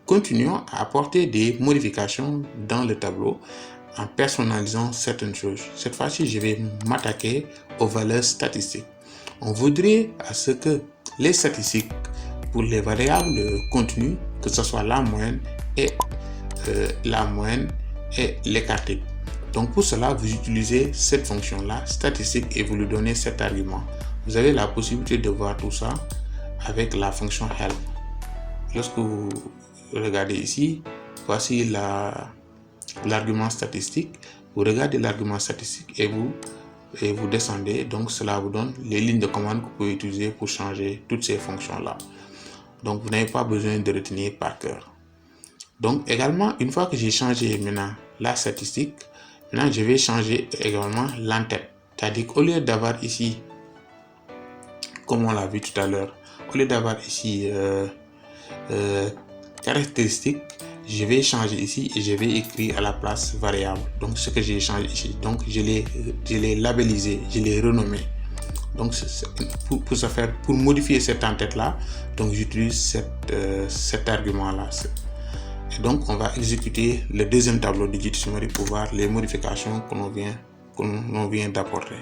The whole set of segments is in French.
continuons à apporter des modifications dans le tableau en personnalisant certaines choses. Cette fois-ci, je vais m'attaquer aux valeurs statistiques. On voudrait à ce que les statistiques pour les variables continues, que ce soit la moyenne et l'écart type. Donc pour cela, vous utilisez cette fonction-là, statistique, et vous lui donnez cet argument. Vous avez la possibilité de voir tout ça avec la fonction help. Lorsque vous regardez ici, voici l'argument statistique. Vous regardez l'argument statistique et vous descendez. Donc cela vous donne les lignes de commande que vous pouvez utiliser pour changer toutes ces fonctions-là. Donc vous n'avez pas besoin de retenir par cœur. Donc également, une fois que j'ai changé maintenant la statistique, maintenant je vais changer également l'entête. C'est-à-dire qu'au lieu d'avoir ici, comme on l'a vu tout à l'heure, au lieu d'avoir ici caractéristiques, je vais changer ici et je vais écrire à la place variable. Donc ce que j'ai changé ici, donc je l'ai labellisé, je l'ai renommé. Donc pour modifier cette entête là, donc j'utilise cet argument là. Et donc on va exécuter le deuxième tableau de J2 Summary pour voir les modifications que l'on vient d'apporter.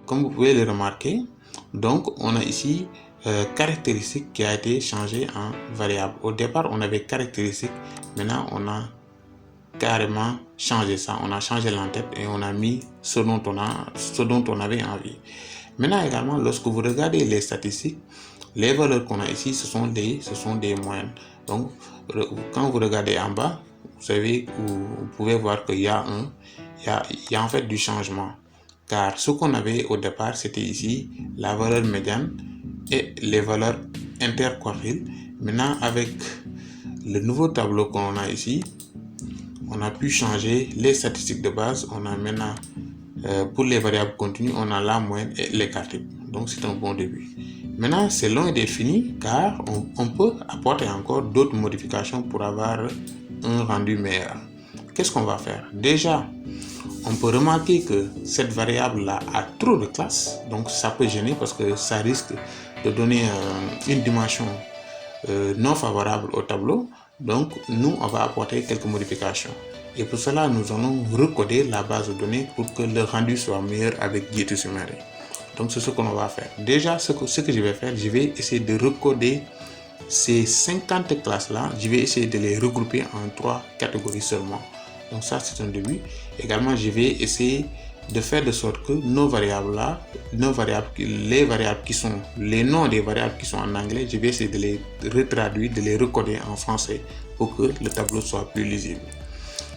Comme vous pouvez le remarquer, donc on a ici caractéristique qui a été changé en variable. Au départ on avait caractéristique, maintenant on a carrément changé ça, on a changé l'entête et on a mis ce dont on avait envie. Maintenant également, lorsque vous regardez les statistiques, les valeurs qu'on a ici, ce sont des moyennes. Donc quand vous regardez en bas, vous pouvez voir qu'il y a en fait du changement, car ce qu'on avait au départ, c'était ici la valeur médiane et les valeurs interquartiles. Maintenant avec le nouveau tableau qu'on a ici, on a pu changer les statistiques de base. On a maintenant pour les variables continues, on a la moyenne et l'écart type. Donc c'est un bon début. Maintenant c'est loin d'être fini, car on peut apporter encore d'autres modifications pour avoir un rendu meilleur. Qu'est-ce qu'on va faire? Déjà, on peut remarquer que cette variable là a trop de classes, donc ça peut gêner parce que ça risque de donner une dimension non favorable au tableau. Donc nous, on va apporter quelques modifications, et pour cela nous allons recoder la base de données pour que le rendu soit meilleur avec J2 Summary. Donc c'est ce qu'on va faire. Déjà, ce que je vais faire, je vais essayer de recoder ces 50 classes là. Je vais essayer de les regrouper en 3 catégories seulement. Donc ça, c'est un début. Également, je vais essayer de faire de sorte que nos variables là, les variables qui sont les noms des variables qui sont en anglais, je vais essayer de les retraduire, de les recoder en français pour que le tableau soit plus lisible.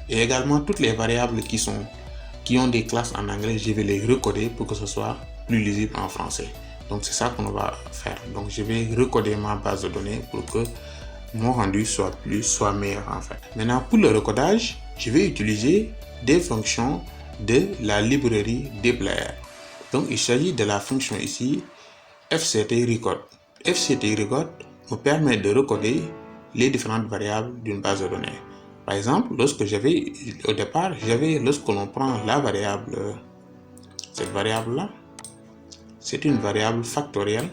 Et également toutes les variables qui ont des classes en anglais, je vais les recoder pour que ce soit plus lisible en français. Donc c'est ça qu'on va faire. Donc je vais recoder ma base de données pour que mon rendu soit meilleur en fait. Maintenant pour le recodage, je vais utiliser des fonctions de la librairie dplyr. Donc il s'agit de la fonction ici fctRecode. fctRecode me permet de recoder les différentes variables d'une base de données. Par exemple, lorsque l'on prend la variable, cette variable là, c'est une variable factorielle.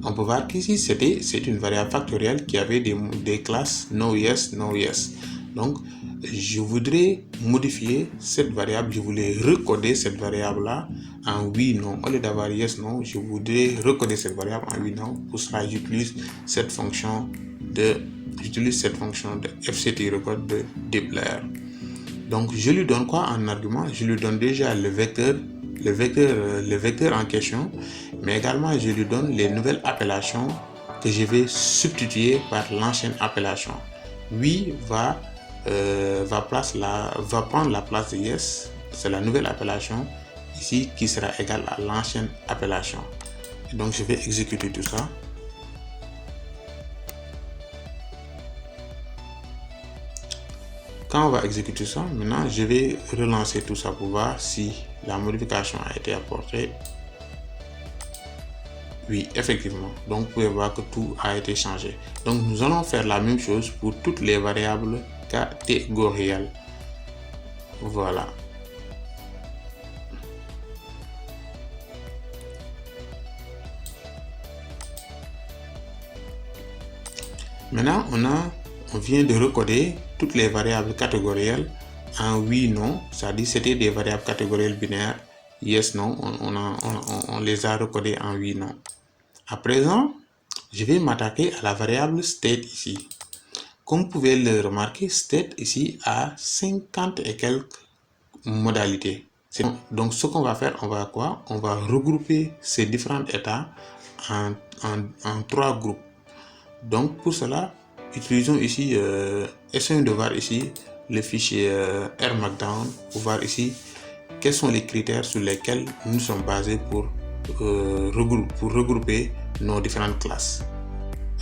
On peut voir qu'ici c'est une variable factorielle qui avait des classes no, yes, no, yes. Donc je voudrais modifier cette variable, je voulais recoder cette variable là en oui, non. Au lieu d'avoir yes, non, je voudrais recoder cette variable en oui, non. Pour cela, j'utilise cette fonction de fctRecode de dplyr. Donc je lui donne quoi en argument? Je lui donne déjà le vecteur en question, mais également je lui donne les nouvelles appellations que je vais substituer par l'ancienne appellation. Oui va prendre la place de yes, c'est la nouvelle appellation ici qui sera égale à l'ancienne appellation. Et donc je vais exécuter tout ça. Quand on va exécuter ça, maintenant je vais relancer tout ça pour voir si la modification a été apportée. Oui, effectivement. Donc vous pouvez voir que tout a été changé. Donc nous allons faire la même chose pour toutes les variables catégorielles. Voilà. Maintenant, on vient de recoder toutes les variables catégorielles en oui, non, c'est-à-dire c'était des variables catégorielles binaires, yes, non, on les a recodées en oui, non. À présent, je vais m'attaquer à la variable state ici. Comme vous pouvez le remarquer, state ici a 50 et quelques modalités. Donc ce qu'on va faire, on va quoi? On va regrouper ces différents états en 3 groupes. Donc pour cela, utilisons ici, essayons de voir ici le fichier R Markdown pour voir ici quels sont les critères sur lesquels nous sommes basés pour regrouper nos différentes classes.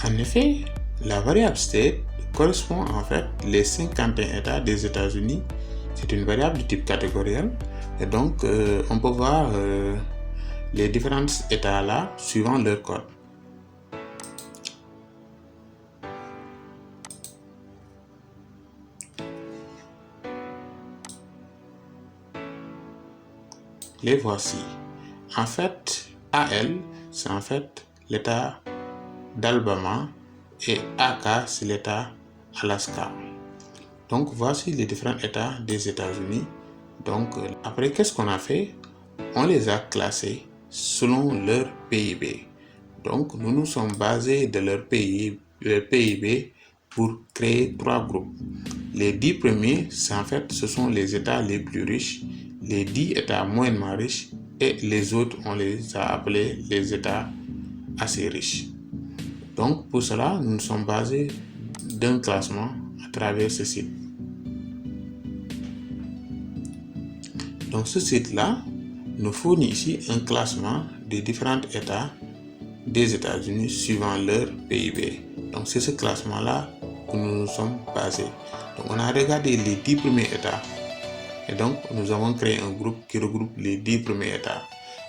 En effet, la variable state correspond en fait les 51 États des États-Unis. C'est une variable de type catégoriel et donc on peut voir les différents États là suivant leur code. Les voici. En fait, AL, c'est en fait l'état d'Alabama et AK, c'est l'état Alaska. Donc, voici les différents états des États-Unis. Donc, après, qu'est-ce qu'on a fait? On les a classés selon leur PIB. Donc, nous nous sommes basés de leur PIB pour créer 3 groupes. Les 10 premiers, en fait, ce sont les États les plus riches, les 10 États moyennement riches et les autres, on les a appelés les États assez riches. Donc, pour cela, nous nous sommes basés d'un classement à travers ce site. Donc, ce site-là nous fournit ici un classement des différents États des États-Unis suivant leur PIB. Donc, c'est ce classement-là que nous nous sommes basés. Donc, on a regardé les 10 premiers États. Et donc, nous avons créé un groupe qui regroupe les 10 premiers États.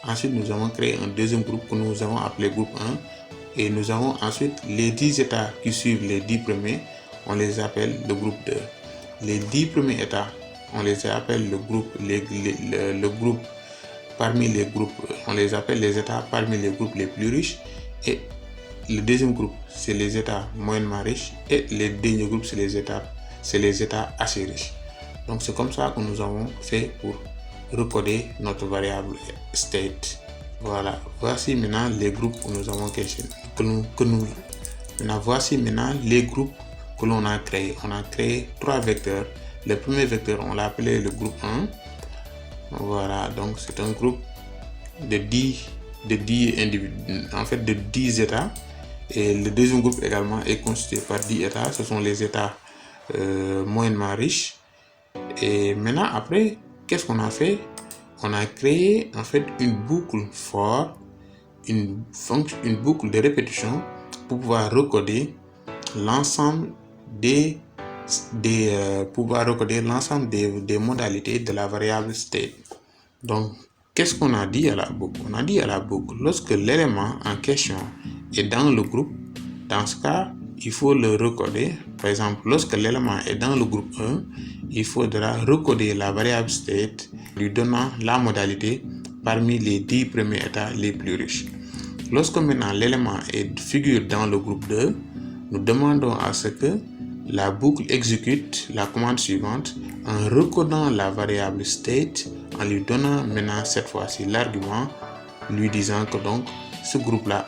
Ensuite, nous avons créé un deuxième groupe que nous avons appelé groupe 1. Et nous avons ensuite les 10 États qui suivent les 10 premiers. On les appelle le groupe 2. Les 10 premiers États, on les appelle le groupe, le groupe parmi les groupes, on les appelle les États parmi les groupes les plus riches. Et le deuxième groupe, c'est les États moyennement riches. Et le dernier groupe, c'est les États assez riches. Donc c'est comme ça que nous avons fait pour recoder notre variable state. Voilà, voici maintenant les groupes que nous avons créés. Voici maintenant les groupes que l'on a créés. On a créé 3 vecteurs. Le premier vecteur, on l'a appelé le groupe 1. Voilà, donc c'est un groupe de 10 individus, en fait de 10 États. Et le deuxième groupe également est constitué par 10 États. Ce sont les États moyennement riches. Et maintenant, après, qu'est-ce qu'on a fait? On a créé en fait une boucle for, une boucle de répétition pour pouvoir recoder l'ensemble des modalités de la variable state. Donc, qu'est-ce qu'on a dit à la boucle? On a dit à la boucle, lorsque l'élément en question est dans le groupe, dans ce cas, il faut le recoder. Par exemple, lorsque l'élément est dans le groupe 1, il faudra recoder la variable state lui donnant la modalité parmi les 10 premiers États les plus riches. Lorsque maintenant l'élément figure dans le groupe 2, nous demandons à ce que la boucle exécute la commande suivante en recodant la variable state, en lui donnant maintenant cette fois-ci l'argument, lui disant que donc ce groupe-là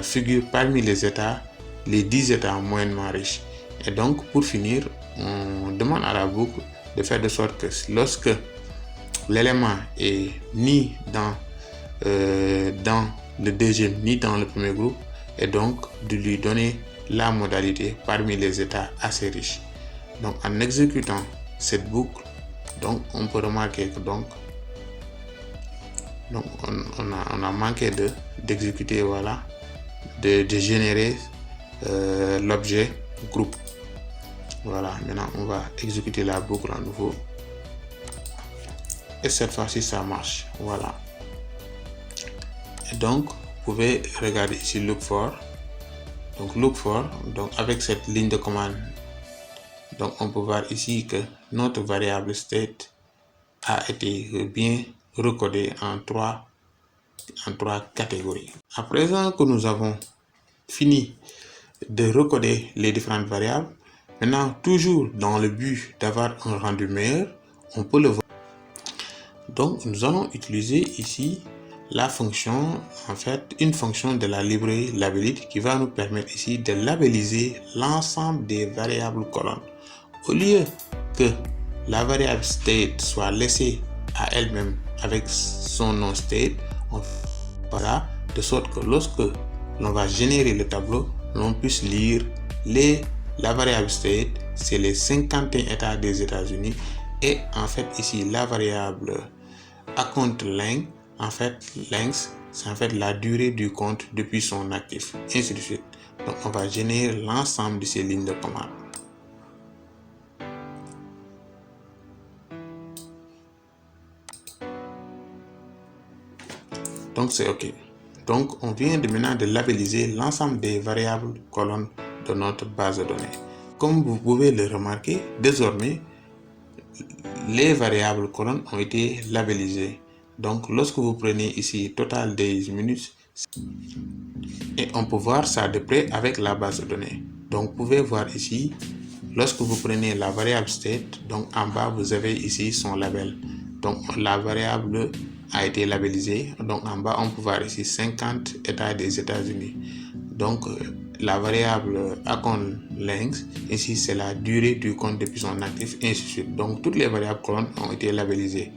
figure parmi les États, les 10 États moyennement riches. Et donc pour finir, on demande à la boucle de faire de sorte que lorsque l'élément est ni dans le deuxième ni dans le premier groupe, et donc de lui donner la modalité parmi les États assez riches. Donc en exécutant cette boucle, donc on peut remarquer que donc on a manqué d'exécuter, voilà, de générer l'objet groupe. Voilà, maintenant on va exécuter la boucle à nouveau et cette fois-ci ça marche. Voilà, et donc vous pouvez regarder ici look for. Donc look for, donc avec cette ligne de commande, donc on peut voir ici que notre variable state a été bien recodée en trois catégories. À présent que nous avons fini de recoder les différentes variables. Maintenant, toujours dans le but d'avoir un rendu meilleur, on peut le voir. Donc, nous allons utiliser ici la fonction, une fonction de la librairie labelite qui va nous permettre ici de labelliser l'ensemble des variables colonnes. Au lieu que la variable state soit laissée à elle-même avec son nom state, on fera de sorte que lorsque l'on va générer le tableau, l'on puisse lire la variable state, c'est les 51 États des États-Unis, et ici la variable account length, length, c'est la durée du compte depuis son actif, ainsi de suite. Donc on va générer l'ensemble de ces lignes de commande. Donc c'est OK. Donc on vient maintenant de labelliser l'ensemble des variables colonnes de notre base de données. Comme vous pouvez le remarquer, désormais, les variables colonnes ont été labellisées. Donc lorsque vous prenez ici total days minutes, et on peut voir ça de près avec la base de données. Donc vous pouvez voir ici, lorsque vous prenez la variable state, donc en bas vous avez ici son label. Donc la variable a été labellisée. Donc en bas on peut voir ici 50 États des États-Unis. Donc la variable account length, ici c'est la durée du compte depuis son actif, et ainsi de suite. Donc toutes les variables colonnes ont été labellisées.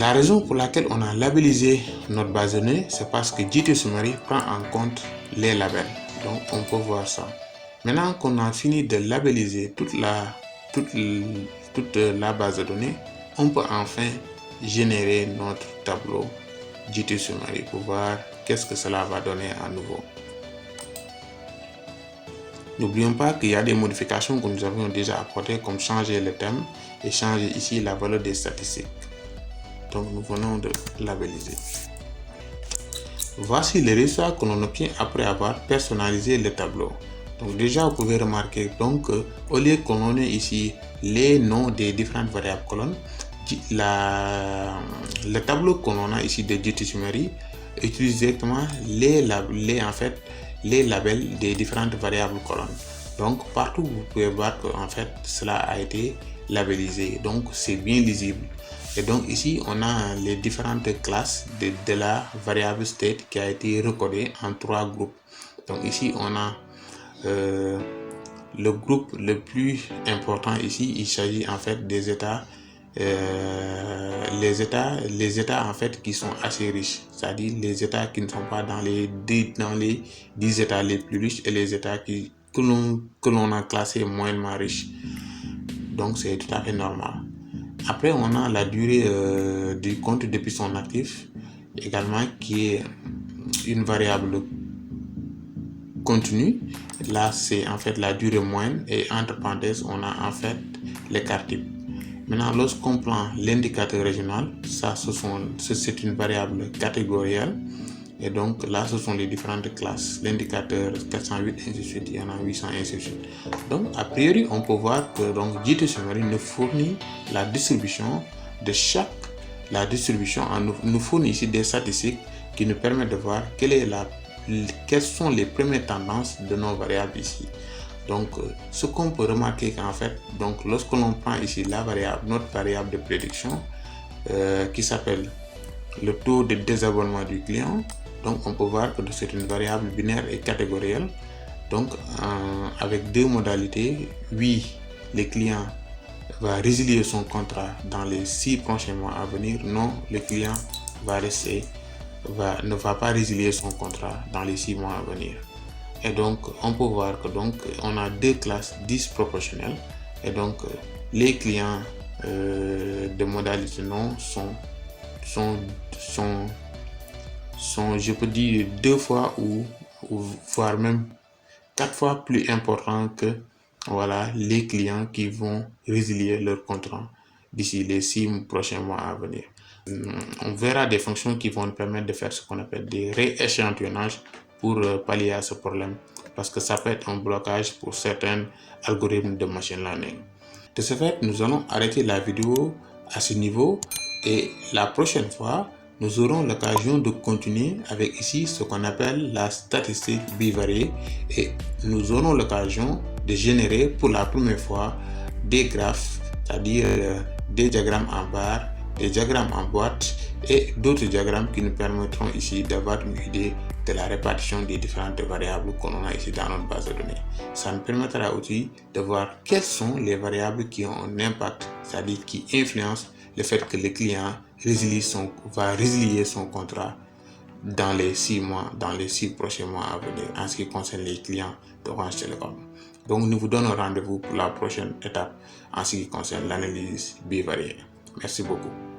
La raison pour laquelle on a labellisé notre base de données, c'est parce que GT Summary prend en compte les labels. Donc on peut voir ça. Maintenant qu'on a fini de labelliser toute la base de données, on peut enfin générer notre tableau GT Summary pour voir qu'est-ce que cela va donner à nouveau. N'oublions pas qu'il y a des modifications que nous avions déjà apportées, comme changer le thème et changer ici la valeur des statistiques. Donc nous venons de labelliser. Voici les résultats que l'on obtient après avoir personnalisé le tableau. Donc déjà vous pouvez remarquer donc au lieu que l'on ait ici les noms des différentes variables colonnes, le tableau que l'on a ici de GT Summary utilise directement les labels des différentes variables colonnes. Donc partout vous pouvez voir que cela a été labellisé, donc c'est bien lisible. Et donc ici on a les différentes classes de la variable state qui a été recodée en 3 groupes. Donc ici on a le groupe le plus important ici, il s'agit des États, les États qui sont assez riches, c'est-à-dire les États qui ne sont pas dans les 10 États les plus riches et les États que l'on a classés moyennement riches. Donc c'est tout à fait normal. Après on a la durée du compte depuis son actif également, qui est une variable continue. Là c'est la durée moyenne, et entre parenthèses on a l'écart type. Maintenant lorsqu'on prend l'indicateur régional, ça c'est une variable catégorielle, et donc là ce sont les différentes classes, l'indicateur 408 ainsi de suite, il y en a 800 ainsi de suite. Donc a priori on peut voir que donc GT Summary nous fournit la distribution de chaque nous fournit ici des statistiques qui nous permettent de voir quelles sont les premières tendances de nos variables ici. Donc ce qu'on peut remarquer donc lorsque l'on prend ici notre variable de prédiction qui s'appelle le taux de désabonnement du client, donc on peut voir que c'est une variable binaire et catégorielle. Donc avec deux modalités: oui, le client va résilier son contrat dans les 6 prochains mois à venir; non, le client ne va pas résilier son contrat dans les 6 mois à venir. Et donc on peut voir que on a deux classes disproportionnelles, et donc les clients de modalité non sont je peux dire 2 fois ou voire même 4 fois plus importants que les clients qui vont résilier leur contrat d'ici les 6 prochains mois à venir. On verra des fonctions qui vont nous permettre de faire ce qu'on appelle des rééchantillonnages pour pallier à ce problème, parce que ça peut être un blocage pour certains algorithmes de machine learning. De ce fait, nous allons arrêter la vidéo à ce niveau, et la prochaine fois, nous aurons l'occasion de continuer avec ici ce qu'on appelle la statistique bivariée et nous aurons l'occasion de générer pour la première fois des graphes, c'est-à-dire des diagrammes en barre, des diagrammes en boîte et d'autres diagrammes qui nous permettront ici d'avoir une idée de la répartition des différentes variables qu'on a ici dans notre base de données. Ça nous permettra aussi de voir quelles sont les variables qui ont un impact, c'est-à-dire qui influencent le fait que le client va résilier son contrat dans les 6 mois, dans les 6 prochains mois à venir en ce qui concerne les clients d'Orange Telecom. Donc nous vous donnons rendez-vous pour la prochaine étape en ce qui concerne l'analyse bivariée. Merci beaucoup.